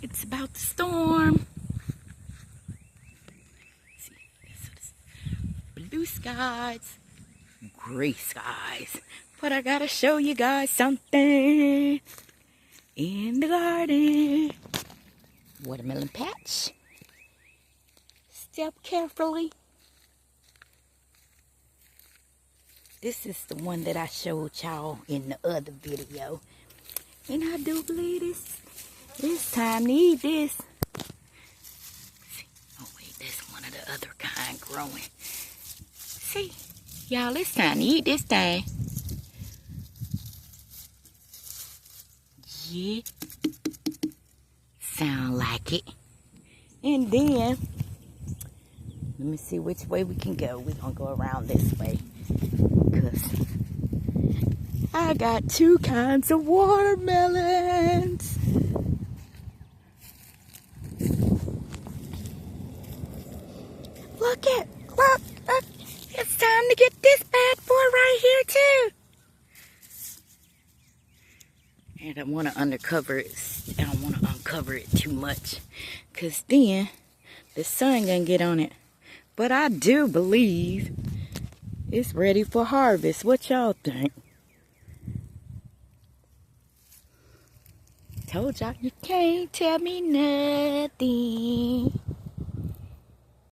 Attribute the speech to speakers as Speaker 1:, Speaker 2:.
Speaker 1: It's about to storm. See, blue skies, gray skies. But I gotta show you guys something in the garden. Watermelon patch. Step carefully. This is the one that I showed y'all in the other video. And I do believe it's time to eat this. Oh wait, that's one of the other kind growing. See, y'all, it's time to eat this thing. Yeah. Sound like it. And then, let me see which way we can go. We're gonna go around this way. Because I got two kinds of watermelons. Look. It's time to get this bad boy right here too. And I want to uncover it. I don't want to uncover it too much, because then the sun gonna get on it. But I do believe it's ready for harvest. What y'all think? Told y'all you can't tell me nothing.